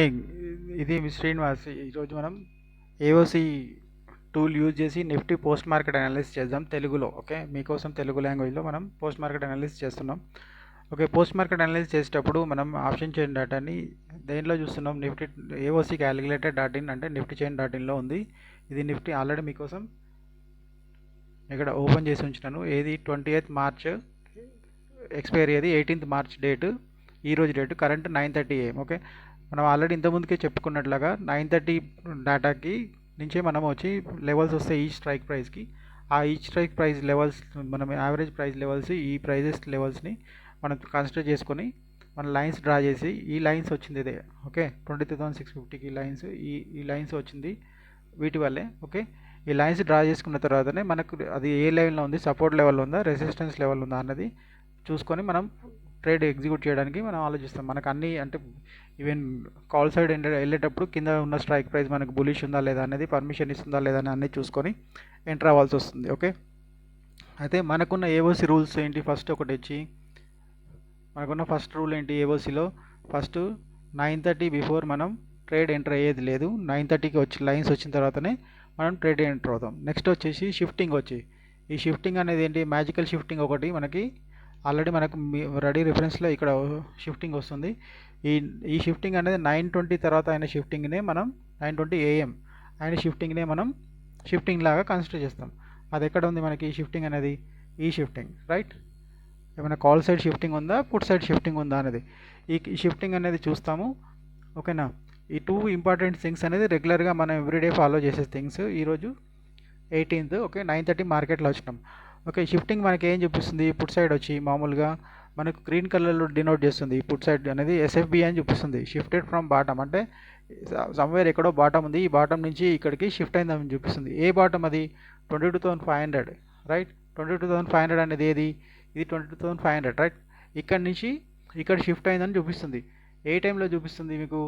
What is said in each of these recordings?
ఇది మీ శ్రీనివాస్. ఈరోజు మనం ఏఓసి టూల్ యూజ్ చేసి నిఫ్టీ పోస్ట్ మార్కెట్ అనాలిసిస్ చేద్దాం తెలుగులో. ఓకే, మీకోసం తెలుగు లాంగ్వేజ్లో మనం పోస్ట్ మార్కెట్ అనాలిసిస్ చేస్తున్నాం. ఓకే, పోస్ట్ మార్కెట్ అనాలిసిస్ చేసేటప్పుడు మనం ఆప్షన్ చైన్ డేటాని దేంట్లో చూస్తున్నాం? Nifty AOC calculator dot in అంటే నిఫ్టీ చైన్ డాట్ ఇన్లో ఉంది. ఇది నిఫ్టీ ఆల్రెడీ మీకోసం ఇక్కడ ఓపెన్ చేసి ఉంచినాను. ఏది 28th మార్చ్ ఎక్స్పైరీ, అది 18th మార్చ్ డేటు, ఈరోజు డేటు, కరెంట్ 9:30 AM. ఓకే, మనం ఆల్రెడీ ఇంతకుముందుకే చెప్పుకున్నట్లుగా 9:30 డేటాకి నుంచే మనం వచ్చి లెవెల్స్ వస్తాయి ఈ స్ట్రైక్ ప్రైస్కి. ఆ ఈ స్ట్రైక్ ప్రైస్ లెవెల్స్, మనం యావరేజ్ ప్రైస్ లెవెల్స్, ఈ ప్రైజెస్ లెవెల్స్ని మనం కన్సిడర్ చేసుకొని మన లైన్స్ డ్రా చేసి, ఈ లైన్స్ వచ్చింది ఇదే. ఓకే, 22,650కి లైన్స్, ఈ లైన్స్ వచ్చింది వీటి వల్లే. ఓకే, ఈ లైన్స్ డ్రా చేసుకున్న తర్వాతనే మనకు అది ఏ లెవెల్లో ఉంది, సపోర్ట్ లెవెల్ ఉందా, రెసిస్టెన్స్ లెవెల్ ఉందా అన్నది చూసుకొని మనం ట్రేడ్ ఎగ్జిక్యూట్ చేయడానికి మనం ఆలోచిస్తాం. మనకు అన్నీ అంటే ఈవెన్ కాల్ సైడ్ వెళ్ళేటప్పుడు కింద ఉన్న స్ట్రైక్ ప్రైస్ మనకు బులిష్ ఉందా లేదా అనేది, పర్మిషన్ ఇస్తుందా లేదా అని అన్నీ చూసుకొని ఎంటర్ అవ్వాల్సి వస్తుంది. ఓకే, అయితే మనకున్న ఏఓసి రూల్స్ ఏంటి? ఫస్ట్ ఒకటి వచ్చి మనకున్న ఫస్ట్ రూల్ ఏంటి ఏఓసిలో? ఫస్ట్ 9:30 బిఫోర్ మనం ట్రేడ్ ఎంటర్ అయ్యేది లేదు. 9:30కి వచ్చి లైన్స్ వచ్చిన తర్వాతనే మనం ట్రేడ్ ఎంటర్ అవుతాం. నెక్స్ట్ వచ్చేసి షిఫ్టింగ్. వచ్చి ఈ షిఫ్టింగ్ అనేది ఏంటి? మ్యాజికల్ షిఫ్టింగ్ ఒకటి మనకి ఆల్రెడీ మనకు రెడీ రిఫరెన్స్లో ఇక్కడ షిఫ్టింగ్ వస్తుంది. ఈ షిఫ్టింగ్ అనేది 9:20 తర్వాత అయిన షిఫ్టింగ్నే మనం 9:20 AM అయిన షిఫ్టింగ్నే మనం షిఫ్టింగ్ లాగా కన్సిడర్ చేస్తాం. అది ఎక్కడ ఉంది మనకి ఈ షిఫ్టింగ్ అనేది? ఈ షిఫ్టింగ్, రైట్? ఏమైనా కాల్ సైడ్ షిఫ్టింగ్ ఉందా, పుట్ సైడ్ షిఫ్టింగ్ ఉందా అనేది ఈ షిఫ్టింగ్ అనేది చూస్తాము. ఓకేనా, ఈ 2 ఇంపార్టెంట్ థింగ్స్ అనేది రెగ్యులర్గా మనం ఎవ్రీడే ఫాలో చేసే థింగ్స్. ఈరోజు 18th. ఓకే, 9:30 మార్కెట్లో వచ్చినాం. ఓకే, షిఫ్టింగ్ మనకి ఏం చూపిస్తుంది? పుట్ సైడ్ వచ్చి మామూలుగా మనకు గ్రీన్ కలర్లో డినోట్ చేస్తుంది. పుట్ సైడ్ అనేది ఎస్ఎఫ్బి అని చూపిస్తుంది. షిఫ్టెడ్ ఫ్రమ్ బాటమ్ అంటే సమ్వేర్ ఎక్కడో బాటమ్ ఉంది, ఈ బాటమ్ నుంచి ఇక్కడికి షిఫ్ట్ అయిందని చూపిస్తుంది. ఏ బాటమ్ అది? 22,500, రైట్? 22,500 అనేది ఏది? ఇది 22,500, రైట్? ఇక్కడ నుంచి ఇక్కడ షిఫ్ట్ అయిందని చూపిస్తుంది. ఏ టైంలో చూపిస్తుంది మీకు?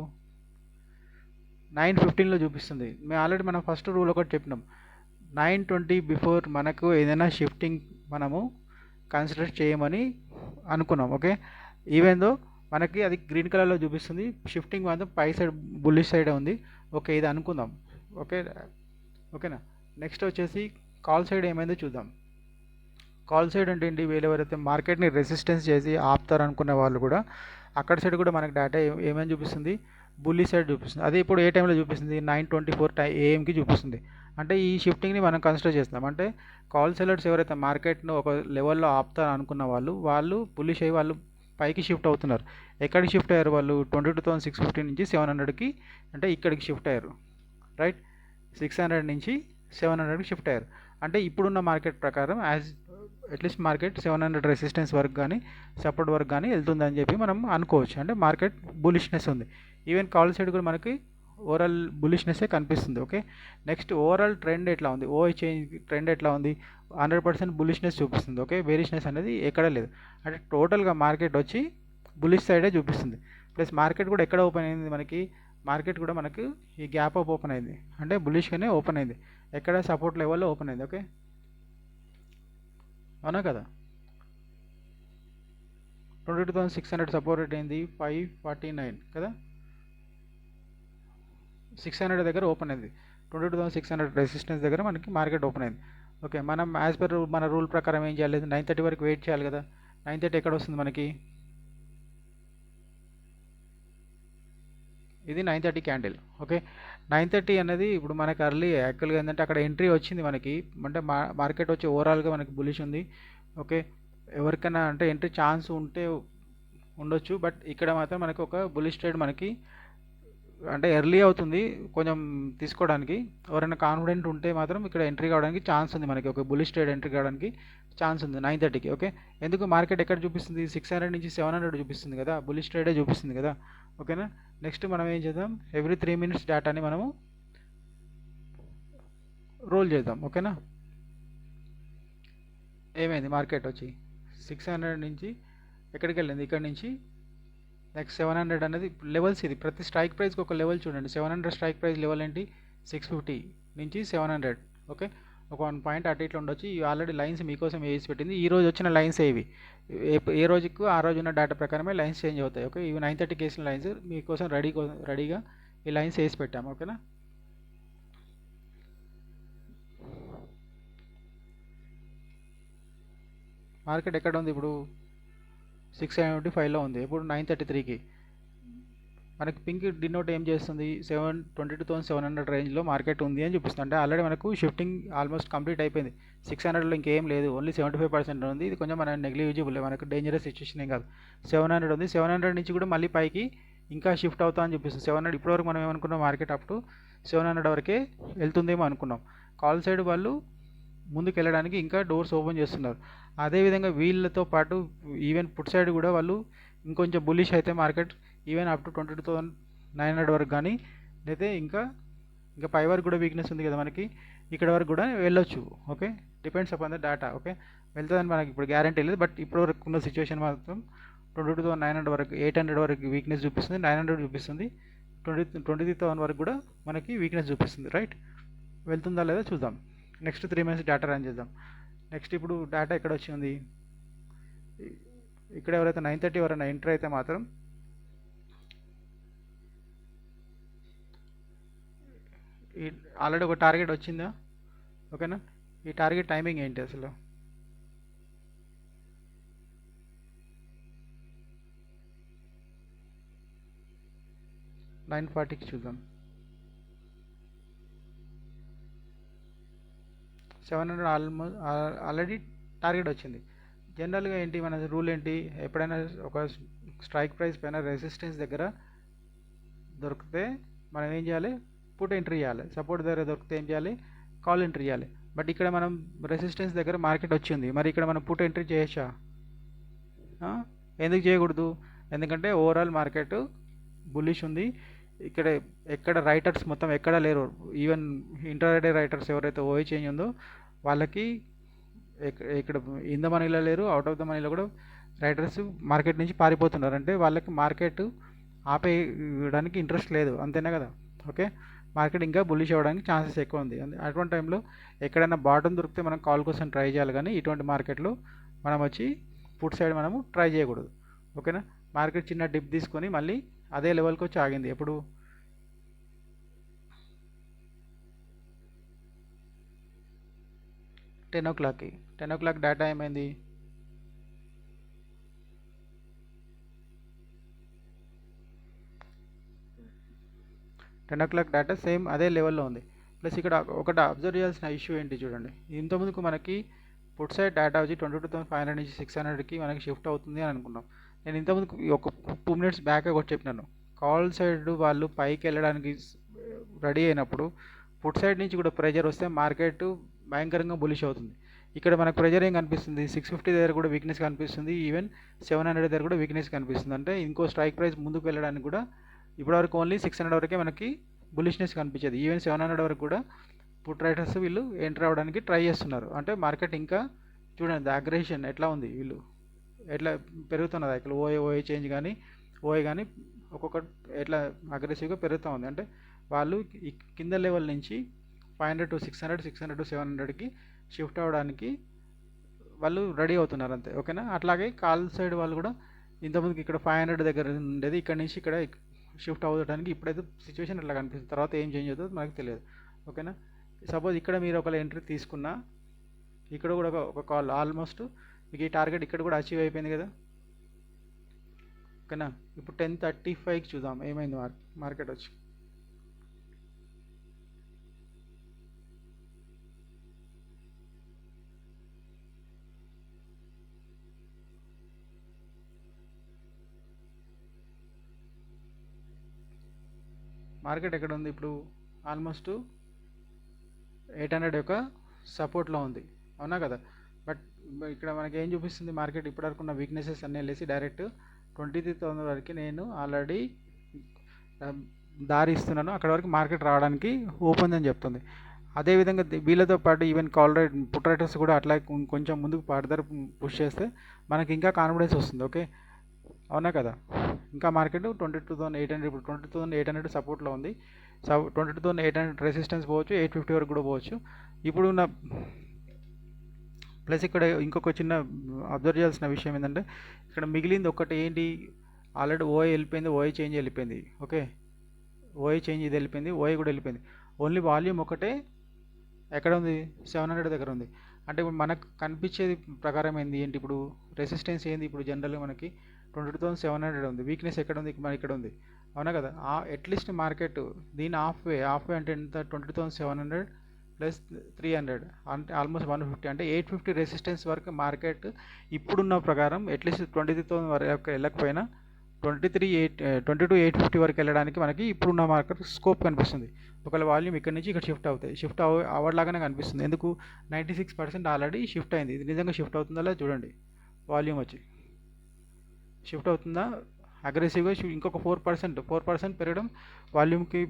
9:15లో చూపిస్తుంది. మేము ఆల్రెడీ మనం ఫస్ట్ రూల్ ఒకటి చెప్పినాం, 9:20 బిఫోర్ మనకు ఏదైనా షిఫ్టింగ్ మనము కన్సిడర్ చేయమని అనుకున్నాం. ఓకే, ఈవెన్ దో మనకి అది గ్రీన్ కలర్లో చూపిస్తుంది, షిఫ్టింగ్ మాత్రం పై సైడ్ బుల్లిష్ సైడ్ ఉంది. ఓకే, ఇది అనుకుందాం. ఓకే, ఓకేనా. నెక్స్ట్ వచ్చేసి కాల్ సైడ్ ఏమైందో చూద్దాం. కాల్ సైడ్ అంటే ఏంటి? వీళ్ళెవరైతే మార్కెట్ని రెసిస్టెన్స్ చేసి ఆపుతారు అనుకునే వాళ్ళు కూడా అక్కడ సైడ్ కూడా మనకి డేటా ఏమైనా చూపిస్తుంది? బుల్లి సైడ్ చూపిస్తుంది. అది ఇప్పుడు ఏ టైంలో చూపిస్తుంది? 9:24 AMకి చూపిస్తుంది. అంటే ఈ షిఫ్టింగ్ని మనం కన్సిడర్ చేస్తాం. అంటే కాల్ సెలర్స్ ఎవరైతే మార్కెట్ను ఒక లెవెల్లో ఆపుతారు అనుకున్న వాళ్ళు బుల్లిష్ అయ్యి వాళ్ళు పైకి షిఫ్ట్ అవుతున్నారు. ఎక్కడికి షిఫ్ట్ అయ్యారు వాళ్ళు? 22,650 నుంచి 700కి, అంటే ఇక్కడికి షిఫ్ట్ అయ్యారు, రైట్? 600 నుంచి 700కి షిఫ్ట్ అయ్యారు. అంటే ఇప్పుడున్న మార్కెట్ ప్రకారం అట్లీస్ట్ మార్కెట్ 700 రెసిస్టెన్స్ వరకు కానీ సపోర్ట్ వరకు కానీ వెళ్తుందని చెప్పి మనం అనుకోవచ్చు. అంటే మార్కెట్ బులిష్నెస్ ఉంది. ఈవెన్ కాల్ సైడ్ కూడా మనకి ఓవరాల్ బులిష్నెస్సే కనిపిస్తుంది. ఓకే, నెక్స్ట్ ఓవరాల్ ట్రెండ్ ఎట్లా ఉంది? ఓఐ చేంజ్ ట్రెండ్ ఎట్లా ఉంది? 100% బులిష్నెస్ చూపిస్తుంది. ఓకే, వేరిష్నెస్ అనేది ఎక్కడ లేదు. అంటే టోటల్గా మార్కెట్ వచ్చి బులిష్ సైడే చూపిస్తుంది. ప్లస్ మార్కెట్ కూడా ఎక్కడ ఓపెన్ అయింది మనకి? మార్కెట్ కూడా మనకు ఈ గ్యాప్ అప్ ఓపెన్ అయింది, అంటే బులిష్గానే ఓపెన్ అయింది. ఎక్కడ? సపోర్ట్ లెవెల్లో ఓపెన్ అయింది. ఓకే, అవునా కదా? 22,600 సపోర్ట్ అయింది, 549 కదా, 600 దగ్గర ఓపెన్ అయింది. 22,600 రెసిస్టెన్స్ దగ్గర మనకి మార్కెట్ ఓపెన్ అయింది. ఓకే, మనం యాజ్ పర్ మన రూల్ ప్రకారం ఏం చేయాలి? 9:30 వరకు వెయిట్ చేయాలి కదా. 9:30 ఎక్కడ వస్తుంది మనకి? ఇది 9:30 క్యాండిల్. ఓకే, 9:30 అనేది ఇప్పుడు మనకి అర్లీ యాక్చువల్గా ఏంటంటే అక్కడ ఎంట్రీ వచ్చింది మనకి. అంటే మార్కెట్ వచ్చి ఓవరాల్గా మనకి బులిష్ ఉంది. ఓకే, ఎవరికైనా అంటే ఎంట్రీ ఛాన్స్ ఉంటే ఉండొచ్చు, బట్ ఇక్కడ మాత్రం మనకి ఒక బులిష్ ట్రేడ్ మనకి అంటే ఎర్లీ అవుతుంది కొంచెం తీసుకోవడానికి. ఎవరైనా కాన్ఫిడెంట్ ఉంటే మాత్రం ఇక్కడ ఎంట్రీ కావడానికి ఛాన్స్ ఉంది మనకి. ఒక బులిష్ ట్రేడ్ ఎంట్రీ కావడానికి ఛాన్స్ ఉంది 9:30కి. ఓకే, ఎందుకు? మార్కెట్ ఎక్కడ చూపిస్తుంది? 600 నుంచి 700 చూపిస్తుంది కదా, బులిష్ ట్రేడే చూపిస్తుంది కదా. ఓకేనా, నెక్స్ట్ మనం ఏం చేద్దాం? ఎవ్రీ 3 minutes డేటాని మనము రోల్ చేద్దాం. ఓకేనా, ఏమైంది? మార్కెట్ వచ్చి 600 నుంచి ఎక్కడికి వెళ్ళింది? ఇక్కడ నుంచి నెక్స్ట్ 700 అనేది లెవెల్స్. ఇది ప్రతి స్ట్రైక్ ప్రైస్కి ఒక లెవెల్ చూడండి. 700 స్ట్రైక్ ప్రైస్ లెవెల్ ఏంటి? 650 నుంచి 700. ఓకే, ఒక 1 పాయింట్ అటు ఇట్లా ఉండొచ్చు. ఇవి ఆల్రెడీ లైన్స్ మీకోసం వేసి పెట్టింది. ఈ రోజు వచ్చిన లైన్స్ ఇవి. ఏ రోజుకు ఆ రోజు ఉన్న డేటా ప్రకారమే లైన్స్ చేంజ్ అవుతాయి. ఓకే, ఇవి 9:30కి వేసిన లైన్స్ మీకోసం రెడీగా ఈ లైన్స్ వేసి పెట్టాము. ఓకేనా. మార్కెట్ ఎక్కడ ఉంది ఇప్పుడు? 675లో ఉంది. ఇప్పుడు 9:33కి మనకి పింక్ డినోట్ ఏం చేస్తుంది? 22,700 రేంజ్లో మార్కెట్ ఉంది అని చూపిస్తుంది. అంటే ఆల్రెడీ మనకు షిఫ్టింగ్ ఆల్మోస్ట్ కంప్లీట్ అయిపోయింది. 600లో ఇంకేం లేదు, ఓన్లీ 75% ఉంది. ఇది కొంచెం మన నెగ్లిజిబుల్, మనకు డేంజరస్ సిచ్యువేషన్ ఏం కాదు. 700 ఉంది. 700 నుంచి కూడా మళ్ళీ పైకి ఇంకా షిఫ్ట్ అవుతా అని చూపిస్తుంది. 700 ఇప్పటివరకు మనం ఏమనుకున్నాం, మార్కెట్ అప్ టు 700 వరకే వెళ్తుందేమో అనుకున్నాం. కాల్ సైడ్ వాళ్ళు ముందుకు వెళ్ళడానికి ఇంకా డోర్స్ ఓపెన్ చేస్తున్నారు. అదేవిధంగా వీళ్ళతో పాటు ఈవెన్ పుట్ సైడ్ కూడా వాళ్ళు ఇంకొంచెం బుల్లిష్ అయితే మార్కెట్ ఈవెన్ అప్ టు 22,900 వరకు కానీ, లేదా ఇంకా పై వరకు కూడా వీక్నెస్ ఉంది కదా మనకి, ఇక్కడ వరకు కూడా వెళ్ళొచ్చు. Okay, depends upon the data. Okay, వెళ్తుందని మనకి ఇప్పుడు గ్యారంటీ లేదు. బట్ ఇప్పటి వరకు ఉన్న సిచ్యువేషన్ మాత్రం 22,900 వరకు, 800 వరకు వీక్నెస్ చూపిస్తుంది, 900 చూపిస్తుంది, 23,000 వరకు కూడా మనకి వీక్నెస్ చూపిస్తుంది. రైట్, వెళ్తుందా లేదా చూద్దాం. నెక్స్ట్ 3 మంత్స్ డేటా రన్ చేద్దాం. నెక్స్ట్ ఇప్పుడు డేటా ఎక్కడ వచ్చింది? ఇక్కడ ఎవరైతే 9:30 ఎవరైనా ఎంటర్ అయితే మాత్రం ఆల్రెడీ ఒక టార్గెట్ వచ్చిందా? ఓకేనా. ఈ టార్గెట్ టైమింగ్ ఏంటి అసలు? (9:40కి) చూద్దాం. 700 ఆల్రెడీ టార్గెట్ వచ్చింది. జనరల్గా ఏంటి మన రూల్ ఏంటి, ఎప్పుడైనా ఒక స్ట్రైక్ ప్రైస్ పైన రెసిస్టెన్స్ దగ్గర దొరికితే మనం ఏం చేయాలి? పుట్ ఎంట్రీ చేయాలి. సపోర్ట్ దగ్గర దొరికితే ఏం చేయాలి? కాల్ ఎంట్రీ చేయాలి. బట్ ఇక్కడ మనం రెసిస్టెన్స్ దగ్గర మార్కెట్ వచ్చింది, మరి ఇక్కడ మనం పుట్ ఎంట్రీ చేయొచ్చా? ఎందుకు చేయకూడదు? ఎందుకంటే ఓవరాల్ మార్కెట్ బుల్లిష్ ఉంది. ఎక్కడ రైటర్స్ మొత్తం ఎక్కడ లేరు. ఈవెన్ ఇంటర్డే రైటర్స్ ఎవరైతే ఓఐ చేంజ్ ఉందో వాళ్ళకి ఇక్కడ ఇన్ ద మనీలో లేరు, అవుట్ ఆఫ్ ద మనీలో కూడా రైటర్స్ మార్కెట్ నుంచి పారిపోతున్నారు. అంటే వాళ్ళకి మార్కెట్ ఆపేయడానికి ఇంట్రెస్ట్ లేదు, అంతేనా కదా. ఓకే, మార్కెట్ ఇంకా బుల్లిష్ అవ్వడానికి ఛాన్సెస్ ఎక్కువ ఉంది. అటువంటి టైంలో ఎక్కడైనా బాటమ్ దొరికితే మనం కాల్ కోసం ట్రై చేయాలి, కానీ ఇటువంటి మార్కెట్లో మనం వచ్చి పుట్ సైడ్ మనము ట్రై చేయకూడదు. ఓకేనా. మార్కెట్ చిన్న డిప్ తీసుకొని మళ్ళీ అదే లెవెల్కి వచ్చి ఆగింది. ఎప్పుడు? 10 o'clockకి. 10 o'clock డేటా ఏమైంది? డేటా సేమ్ అదే లెవెల్లో ఉంది. ప్లస్ ఇక్కడ ఒకటి అబ్జర్వ్ చేయాల్సిన ఇష్యూ ఏంటి చూడండి. ఇంతకుముందుకు మనకి పుట్ సైడ్ డేటా వచ్చి 22,500 నుంచి 600కి మనకి షిఫ్ట్ అవుతుంది అని అనుకున్నాం. నేను ఇంతకుముందుకు ఒక 2 minutes బ్యాక్ ఒకటి చెప్పినాను. కాల్ సైడ్ వాళ్ళు పైకి వెళ్ళడానికి రెడీ అయినప్పుడు పుట్ సైడ్ నుంచి కూడా ప్రెజర్ వస్తే మార్కెట్ భయంకరంగా బులిష్ అవుతుంది. ఇక్కడ మనకు ప్రెజర్ ఏం కనిపిస్తుంది? 650 దగ్గర కూడా వీక్నెస్ కనిపిస్తుంది, ఈవెన్ 700 దగ్గర కూడా వీక్నెస్ కనిపిస్తుంది. అంటే ఇంకో స్ట్రైక్ ప్రైస్ ముందుకు వెళ్ళడానికి కూడా ఇప్పటివరకు ఓన్లీ 600 వరకే మనకి బులిష్నెస్ కనిపించేది. ఈవెన్ 700 వరకు కూడా పుట్ రైటర్స్ వీళ్ళు ఎంటర్ అవ్వడానికి ట్రై చేస్తున్నారు. అంటే మార్కెట్ ఇంకా చూడండి అగ్రెషన్ ఎట్లా ఉంది, వీళ్ళు ఎట్లా పెరుగుతున్నది. ఇక్కడ ఓఏ చేంజ్ కానీ ఓఏ కానీ ఒక్కొక్క ఎట్లా అగ్రెసివ్గా పెరుగుతూ ఉంది. అంటే వాళ్ళు ఈ కింద లెవెల్ నుంచి 500 to 600, 600 to 700కి షిఫ్ట్ అవ్వడానికి వాళ్ళు రెడీ అవుతున్నారు అంతే. ఓకేనా. అట్లాగే కాల్ సైడ్ వాళ్ళు కూడా ఇంతకుముందుకు ఇక్కడ 500 దగ్గర ఉండేది, ఇక్కడ నుంచి ఇక్కడ షిఫ్ట్ అవ్వడానికి ఇప్పుడైతే సిచ్యువేషన్ అట్లా కనిపిస్తుంది. తర్వాత ఏం చేంజ్ అవుతుందో మనకు తెలియదు. ఓకేనా. సపోజ్ ఇక్కడ మీరు ఒక ఎంట్రీ తీసుకున్నా, ఇక్కడ కూడా ఒక కాల్ ఆల్మోస్ట్ మీకు ఈ టార్గెట్ ఇక్కడ కూడా అచీవ్ అయిపోయింది కదా. ఓకేనా. ఇప్పుడు 10:35కి చూద్దాం ఏమైంది మార్కెట్ వచ్చి. మార్కెట్ ఎక్కడ ఉంది ఇప్పుడు? ఆల్మోస్ట్ 800 యొక్క సపోర్ట్లో ఉంది, అవునా కదా. బట్ ఇక్కడ మనకి ఏం చూపిస్తుంది? మార్కెట్ ఇప్పటివరకు ఉన్న వీక్నెసెస్ అన్నీ వెళ్ళేసి డైరెక్ట్ 23,000 వరకు నేను ఆల్రెడీ దారి ఇస్తున్నాను, అక్కడ వరకు మార్కెట్ రావడానికి ఓపెన్ అని చెప్తుంది. అదేవిధంగా వీళ్ళతో పాటు even call right put writers కూడా అట్లా కొంచెం ముందుకు ఫర్దర్ పుష్ చేస్తే మనకి ఇంకా కాన్ఫిడెన్స్ వస్తుంది. ఓకే, అవునా కదా. ఇంకా మార్కెట్ 22,800 ఇప్పుడు 22,800 సపోర్ట్లో ఉంది. 22,800 రెసిస్టెన్స్ పోవచ్చు, 850 వరకు కూడా పోవచ్చు. ఇప్పుడున్న ప్లస్ ఇక్కడ ఇంకొక చిన్న అబ్జర్వ్ చేయాల్సిన విషయం ఏంటంటే ఇక్కడ మిగిలింది ఒకటి ఏంటి, ఆల్రెడీ ఓఐ వెళ్ళిపోయింది, ఓఐ చేంజ్ వెళ్ళిపోయింది. ఓకే, ఓఐ చేంజ్ ఇది వెళ్ళిపోయింది, ఓఐ కూడా వెళ్ళిపోయింది. ఓన్లీ వాల్యూమ్ ఒకటే ఎక్కడ ఉంది, 700 దగ్గర ఉంది. అంటే ఇప్పుడు మనకు కనిపించేది ప్రకారం ఏంటి ఇప్పుడు రెసిస్టెన్స్ ఏంది, ఇప్పుడు జనరల్గా మనకి 22,700 ఉంది. వీక్నెస్ ఎక్కడ ఉంది, మన ఇక్కడ ఉంది, అవునా కదా. అట్లీస్ట్ మార్కెట్ దీని హాఫ్ వే అంటే ఎంత, 22,700 ప్లస్ 300 అంటే ఆల్మోస్ట్ 150, అంటే 850 రెసిస్టెన్స్ వరకు మార్కెట్ ఇప్పుడున్న ప్రకారం అట్లీస్ట్ 23,000 వరకు వెళ్ళకపోయినా 22,850 వరకు వెళ్ళడానికి మనకి ఇప్పుడున్న మార్కెట్ స్కోప్ కనిపిస్తుంది. ఒకవేళ వాల్యూమ్ ఇక్కడ నుంచి ఇక్కడ షిఫ్ట్ అవ్వలాగానే కనిపిస్తుంది. ఎందుకు, 96% ఆల్రెడీ షిఫ్ట్ అయింది. ఇది నిజంగా షిఫ్ట్ అవుతుందా చూడండి, వాల్యూమ్ వచ్చి షిఫ్ట్ అవుతుందా అగ్రెసివ్గా. ఇంకొక 4% పెరగడం వాల్యూమ్కి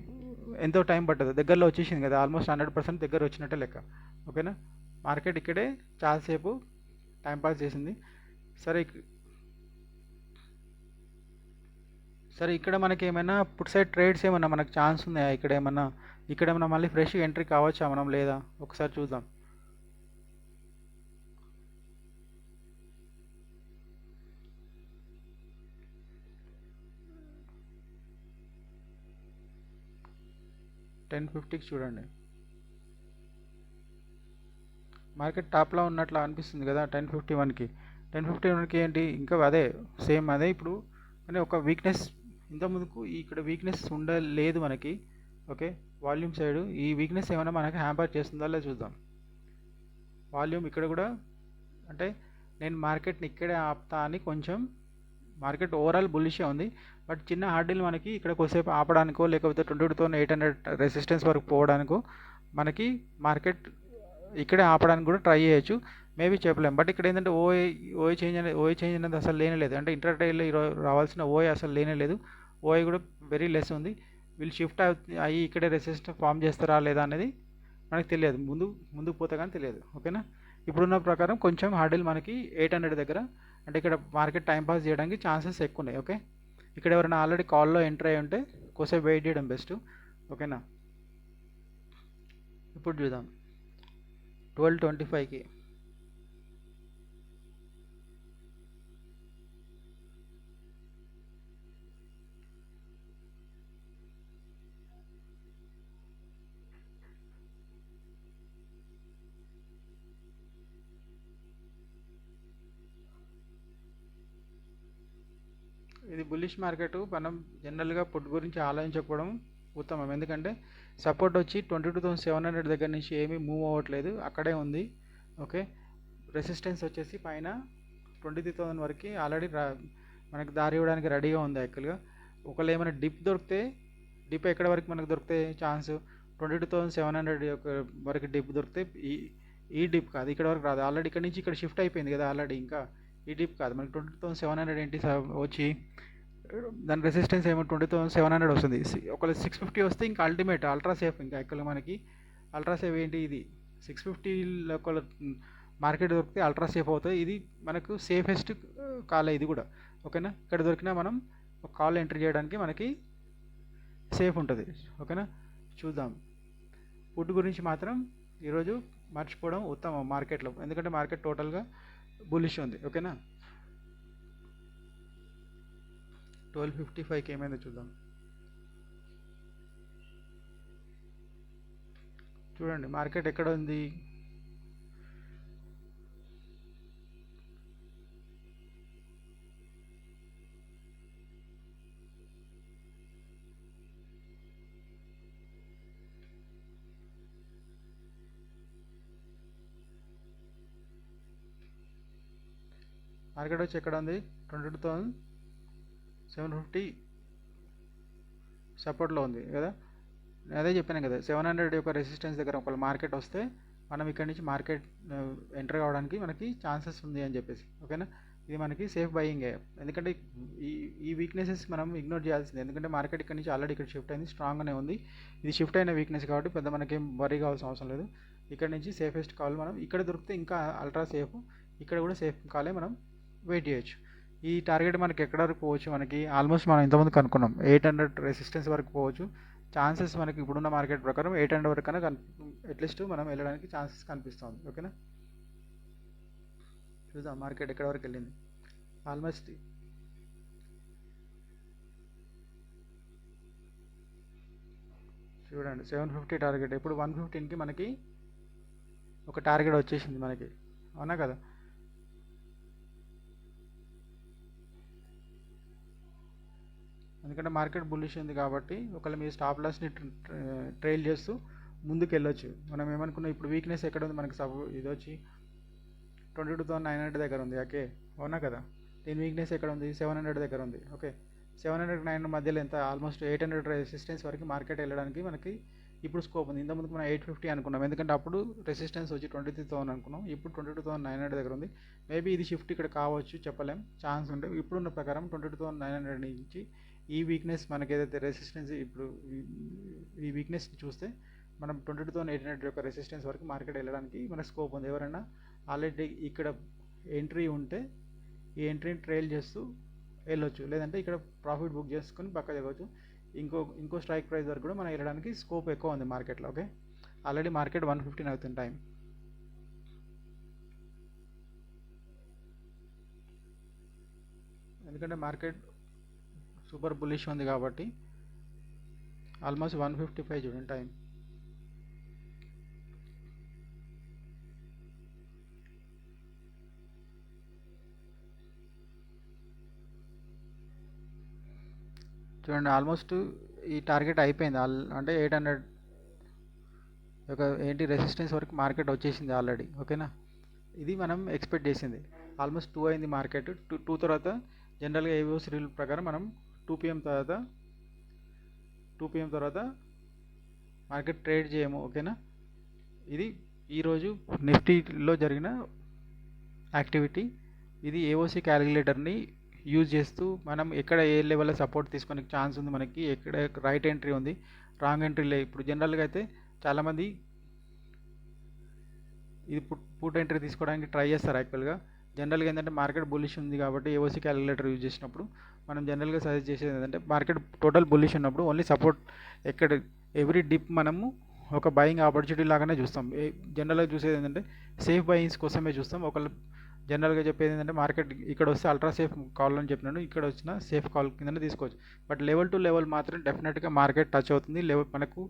ఎంతో టైం పట్టదు, దగ్గరలో వచ్చేసింది కదా, ఆల్మోస్ట్ 100% దగ్గర వచ్చినట్టే లెక్క. ఓకేనా, మార్కెట్ ఇక్కడే చాలాసేపు టైంపాస్ చేసింది. సరే ఇక్కడ మనకి ఏమైనా పుట్ సైడ్ ట్రేడ్స్ ఏమన్నా మనకు ఛాన్స్ ఉన్నాయా, ఇక్కడేమన్నా మళ్ళీ ఫ్రెష్గా ఎంట్రీ కావచ్చా మనం, లేదా ఒకసారి చూద్దాం. $10.50కి చూడండి, మార్కెట్ టాప్లో ఉన్నట్లు అనిపిస్తుంది కదా. 10.51కి ఏంటి, ఇంకా అదే సేమ్ అదే ఇప్పుడు, కానీ ఒక వీక్నెస్ ఇంతకుముందుకు ఇక్కడ వీక్నెస్ ఉండలేదు మనకి. ఓకే, వాల్యూమ్ సైడ్ ఈ వీక్నెస్ ఏమైనా మనకి హ్యాంపర్ చేస్తుందా లేదా చూద్దాం. వాల్యూమ్ ఇక్కడ కూడా అంటే నేను మార్కెట్ని ఇక్కడే ఆపుతా అని కొంచెం మార్కెట్ ఓవరాల్ బుల్లిషే ఉంది, బట్ చిన్న హార్డిల్ మనకి ఇక్కడ కొద్దిసేపు ఆపడానికో లేకపోతే 22,800 రెసిస్టెన్స్ వరకు పోవడానికో మనకి మార్కెట్ ఇక్కడే ఆపడానికి కూడా ట్రై చేయొచ్చు, మేబీ చెప్పలేం. బట్ ఇక్కడ ఏంటంటే ఓఐ చేంజ్ అనేది అసలు లేనేలేదు, అంటే ఇంటర్డేలో రావాల్సిన ఓఐ అసలు లేనేలేదు. ఓఐ కూడా వెరీ లెస్ ఉంది. వీళ్ళు షిఫ్ట్ అయ్యి ఇక్కడే రెసిస్టెన్స్ ఫామ్ చేస్తారా లేదా అనేది మనకు తెలియదు, ముందుకు పోతే కానీ తెలియదు. ఓకేనా, ఇప్పుడున్న ప్రకారం కొంచెం హార్డిల్ మనకి 800 దగ్గర, అంటే ఇక్కడ మార్కెట్ టైంపాస్ చేయడానికి ఛాన్సెస్ ఎక్కువ ఉన్నాయి. ఓకే, ఇక్కడ ఎవరైనా ఆల్రెడీ కాల్లో ఎంటర్ అయ్యి ఉంటే కోసేపు వెయిట్ చేయడం బెస్ట్. ఓకేనా, ఇప్పుడు చూద్దాం 12.25కి. ఇది బుల్లిష్ మార్కెట్, మనం జనరల్గా పుట్ గురించి ఆలోచించకపోవడం ఉత్తమం. ఎందుకంటే సపోర్ట్ వచ్చి 22,700 దగ్గర నుంచి ఏమీ మూవ్ అవ్వట్లేదు, అక్కడే ఉంది. ఓకే, రెసిస్టెన్స్ వచ్చేసి పైన 23,000 వరకు ఆల్రెడీ మనకి దారి ఇవ్వడానికి రెడీగా ఉంది. యాక్చువల్గా ఒకవేళ ఏమైనా డిప్ దొరికితే, డిప్ ఎక్కడ వరకు మనకు దొరికితే ఛాన్స్, 22,700 వరకు డిప్ దొరికితే, ఈ డిప్ కాదు, ఇక్కడ వరకు రాదు. ఆల్రెడీ ఇక్కడ నుంచి ఇక్కడ షిఫ్ట్ అయిపోయింది కదా ఆల్రెడీ, ఇంకా ఈ డిప్ కాదు మనకి 22,700 ఏంటి వచ్చి దాని రెసిస్టెన్స్ ఏమో 22,700 వస్తుంది. ఒకవేళ 650 వస్తే ఇంకా అల్టిమేట్ అల్ట్రా సేఫ్. ఇంకా యాక్చువల్గా మనకి అల్ట్రా సేఫ్ ఏంటి, ఇది 650 ఒకవేళ మార్కెట్ దొరికితే అల్ట్రా సేఫ్ అవుతుంది. ఇది మనకు సేఫెస్ట్ కాల్ ఇది కూడా. ఓకేనా, ఇక్కడ దొరికినా మనం ఒక కాల్ ఎంట్రీ చేయడానికి మనకి సేఫ్ ఉంటుంది. ఓకేనా, చూద్దాం. ఫుడ్ గురించి మాత్రం ఈరోజు మర్చిపోవడం ఉత్తమం మార్కెట్లో, ఎందుకంటే మార్కెట్ టోటల్గా బులిష్ ఉంది. ఓకేనా, 12.55కి ఏమైందో చూద్దాం. చూడండి మార్కెట్ ఎక్కడ ఉంది, మార్కెట్ వచ్చి ఎక్కడ ఉంది, 22,750 సపోర్ట్లో ఉంది కదా. అదే చెప్పాను కదా, 700 యొక్క రెసిస్టెన్స్ దగ్గర ఒకవేళ మార్కెట్ వస్తే మనం ఇక్కడ నుంచి మార్కెట్ ఎంటర్ కావడానికి మనకి ఛాన్సెస్ ఉంది అని చెప్పేసి. ఓకేనా, ఇది మనకి సేఫ్ బయింగే, ఎందుకంటే ఈ వీక్నెసెస్ మనం ఇగ్నోర్ చేయాల్సింది. ఎందుకంటే మార్కెట్ ఇక్కడ నుంచి ఆల్రెడీ ఇక్కడ షిఫ్ట్ అయింది, స్ట్రాంగ్గానే ఉంది. ఇది షిఫ్ట్ అయిన వీక్నెస్ కాబట్టి పెద్ద మనకేం వరీ కావాల్సిన అవసరం లేదు. ఇక్కడ నుంచి సేఫెస్ట్ కాల్ మనం ఇక్కడ దొరికితే ఇంకా అల్ట్రా సేఫ్, ఇక్కడ కూడా సేఫ్ కాలే మనం వెయిట్ చేయొచ్చు. ఈ టార్గెట్ మనకి ఎక్కడ వరకు పోవచ్చు, మనకి ఆల్మోస్ట్ మనం ఇంతకుముందు కనుక్కున్నాం 800 రెసిస్టెన్స్ వరకు పోవచ్చు. ఛాన్సెస్ మనకి ఇప్పుడున్న మార్కెట్ ప్రకారం 800 వరకు కన్నా అట్లీస్ట్ మనం వెళ్ళడానికి ఛాన్సెస్ కనిపిస్తుంది. ఓకేనా, చూద్దాం మార్కెట్ ఎక్కడ వరకు వెళ్ళింది. ఆల్మోస్ట్ చూడండి 750 టార్గెట్, ఇప్పుడు 115కి మనకి ఒక టార్గెట్ వచ్చేసింది మనకి, అవునా కదా. ఎందుకంటే మార్కెట్ బుల్లిష్ ఉంది కాబట్టి ఒకవేళ మీ స్టాప్ లాస్ని ట్రైల్ చేస్తూ ముందుకు వెళ్ళొచ్చు. మనం ఏమనుకున్నాం, ఇప్పుడు వీక్నెస్ ఎక్కడ ఉంది మనకి, ఇది వచ్చి 22,900 దగ్గర ఉంది. ఓకే, అవునా కదా. దీని వీక్నెస్ ఎక్కడ ఉంది, 700 దగ్గర ఉంది. ఓకే, 700-900 మధ్యలో ఎంత, ఆల్మోస్ట్ 800 రెసిస్టెన్స్ వరకు మార్కెట్ వెళ్ళడానికి మనకి ఇప్పుడు స్కోప్ ఉంది. ఇంతకుముందు మనం 850 అనుకున్నాం, ఎందుకంటే అప్పుడు రెసిస్టెన్స్ వచ్చి 23,000 అనుకున్నాం. ఇప్పుడు 22,900 దగ్గర ఉంది. మేబీ ఇది షిఫ్ట్ ఇక్కడ కావచ్చు, చెప్పలేం, ఛాన్స్ ఉంటే. ఇప్పుడున్న ప్రకారం 22,900 నుంచి ఈ వీక్నెస్ మనకి ఏదైతే రెసిస్టెన్స్, ఇప్పుడు ఈ వీక్నెస్ చూస్తే మనం 22,800 యొక్క రెసిస్టెన్స్ వరకు మార్కెట్ వెళ్ళడానికి మనకు స్కోప్ ఉంది. ఎవరైనా ఆల్రెడీ ఇక్కడ ఎంట్రీ ఉంటే ఈ ఎంట్రీని ట్రైల్ చేస్తూ వెళ్ళొచ్చు, లేదంటే ఇక్కడ ప్రాఫిట్ బుక్ చేసుకొని పక్క జరగవచ్చు. ఇంకో స్ట్రైక్ ప్రైస్ వరకు కూడా మనం వెళ్ళడానికి స్కోప్ ఎక్కువ ఉంది మార్కెట్లో. ఓకే, ఆల్రెడీ మార్కెట్ 115 అవుతుంది టైం. ఎందుకంటే మార్కెట్ సూపర్ బుల్లిష్ ఉంది కాబట్టి ఆల్మోస్ట్ 155 చూడండి టైం. చూడండి ఆల్మోస్ట్ ఈ టార్గెట్ అయిపోయింది, అంటే 800 ఒక ఏంటి రెసిస్టెన్స్ వరకు మార్కెట్ వచ్చేసింది ఆల్రెడీ. ఓకేనా, ఇది మనం ఎక్స్పెక్ట్ చేసింది. ఆల్మోస్ట్ 2 అయింది మార్కెట్. 2 తర్వాత జనరల్గా ఏవోస్ రూల్ ప్రకారం మనం 2 PM తర్వాత మార్కెట్ ట్రేడ్ చేయము. ఓకేనా, ఇది ఈరోజు నిఫ్టీలో జరిగిన యాక్టివిటీ. ఇది ఏఓసి క్యాలిక్యులేటర్ని యూజ్ చేస్తూ మనం ఎక్కడ ఏ లెవెల్లో సపోర్ట్ తీసుకునే ఛాన్స్ ఉంది, మనకి ఎక్కడ రైట్ ఎంట్రీ ఉంది, రాంగ్ ఎంట్రీ లేదు. ఇప్పుడు జనరల్గా అయితే చాలామంది ఇది పుట్ ఎంట్రీ తీసుకోవడానికి ట్రై చేస్తారు. యాక్చువల్గా జనరల్గా ఏంటంటే మార్కెట్ బుల్లిష్ ఉంది కాబట్టి ఏఓసి క్యాలిక్యులేటర్ యూజ్ చేసినప్పుడు మనం జనరల్గా సజెస్ట్ చేసేది ఏంటంటే మార్కెట్ టోటల్ బుల్లిష్ ఉన్నప్పుడు ఓన్లీ సపోర్ట్ ఎక్కడ ఎవ్రీ డిప్ మనము ఒక బయింగ్ ఆపర్చునిటీ లాగానే చూస్తాం. జనరల్గా చూసేది ఏంటంటే సేఫ్ బయింగ్స్ కోసమే చూస్తాం. ఒకళ్ళు జనరల్గా చెప్పేది ఏంటంటే మార్కెట్ ఇక్కడ వస్తే అల్ట్రా సేఫ్ కాల్ అని చెప్పినాను, ఇక్కడ వచ్చిన సేఫ్ కాల్ కిందనే తీసుకోవచ్చు. బట్ లెవెల్ టు లెవెల్ మాత్రం డెఫినెట్గా మార్కెట్ టచ్ అవుతుంది. మనకు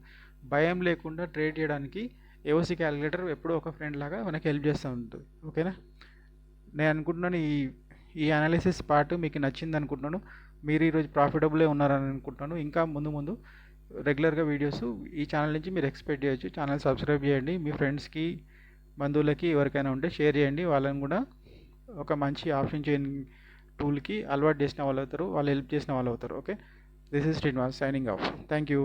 భయం లేకుండా ట్రేడ్ చేయడానికి ఏఓసి క్యాలిక్యులేటర్ ఎప్పుడూ ఒక ఫ్రెండ్ లాగా మనకి హెల్ప్ చేస్తూ ఉంటుంది. ఓకేనా, నేను అనుకుంటున్నాను ఈ అనాలిసిస్ పార్ట్ మీకు నచ్చింది అనుకుంటున్నాను. మీరు ఈరోజు ప్రాఫిటబులే ఉన్నారని అనుకుంటున్నాను. ఇంకా ముందు రెగ్యులర్గా వీడియోస్ ఈ ఛానల్ నుంచి మీరు ఎక్స్పెక్ట్ చేయొచ్చు. ఛానల్ సబ్స్క్రైబ్ చేయండి, మీ ఫ్రెండ్స్కి బంధువులకి ఎవరికైనా ఉంటే షేర్ చేయండి. వాళ్ళని కూడా ఒక మంచి ఆప్షన్ చైన్ టూల్కి అలవాటు చేసిన వాళ్ళు అవుతారు, వాళ్ళు హెల్ప్ చేసిన వాళ్ళు అవుతారు. Okay, this is Srinivas signing off. Thank you.